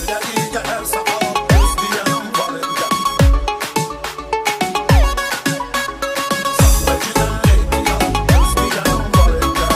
dəqiqə, hər saat gözləyənim var evdə. Saxlacıdan ehtiyat, gözləyənim var evdə.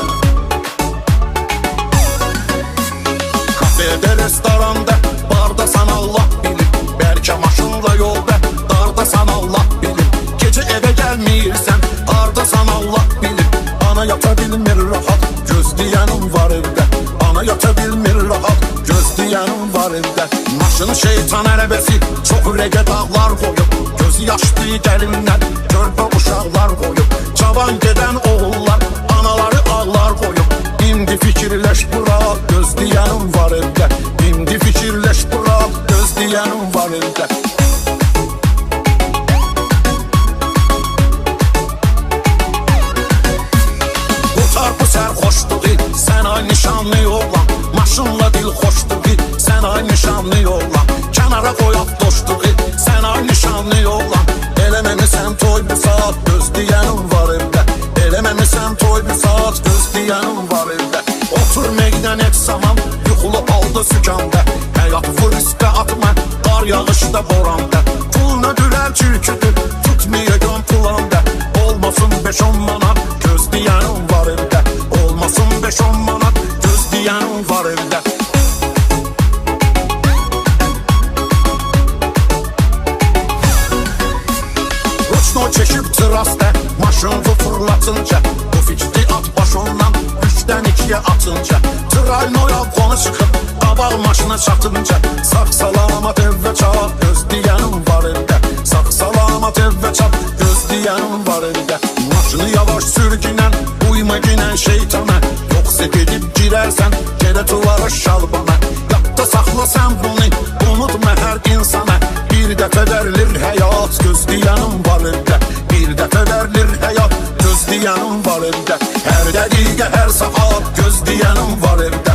Kafede, restoranda, bardasan Allah bilir. Bəlkə maşınla yolda, dardasan Allah bilir. Gecə evə gəlməyirsən, hardasan Allah bilir. Ana yata bilmir rahat, gözləyənim var evdə. Ana yata bilmir rahat, gözləyənim var evdə. Maşını şeytan ərəbəsi, çox ürəqə dağlar qoyub. Gözü yaşlı gəlinlər, körpə uşaqlar qoyub. Cavan gedən oğullar, anaları ağlar qoyub. İndi fikirləş bırak, gözləyənim var evdə. İndi fikirləş bırak, gözləyənim var evdə. Bu sərxoşluğu, sən ay nişanlı oğlan. Maşınla dil xoşluğu, sən ay nişanlı oğlan. Kənara qoyaq dostluğu, sən ay nişanlı oğlan. Eləməmisən toy bir saat, gözləyənim var evdə. Eləməmisən toy bir saat, gözləyənim var evdə. Otur meydən et zaman, yuxulu halda sükanda. Həyat vur riskə atma, qar yağışda boranda. Puluna gülər çürküdür, tutmayacam planda. Olmasın 5-10 manat, gözləyənim var evdə. Olmasın 5-10 manat, gözləyənim var evdə. Roçno çəkib trastə, maşını fırlatınca. Bu fikri at baş ondan, 3-dən 2-yə atınca. Traynoya qonu çıxıb, qabaq maşına çatınca. Sağ salamat evə çat, gözləyənim var evdə. Sağ salamat evə çat, gözləyənim var evdə. Maşını yavaş sürgünən, uyma günən şeytana. Yoxsa gedib girərsən, gedə tuvara şalbana. Yadda saxla sən bunu, unutma hər insana. Bir dəfə verilir həyat, gözləyənim var evdə. Bir dəfə verilir həyat, gözləyənim var evdə. Hər dəqiqə, hər saat, gözləyənim var evdə.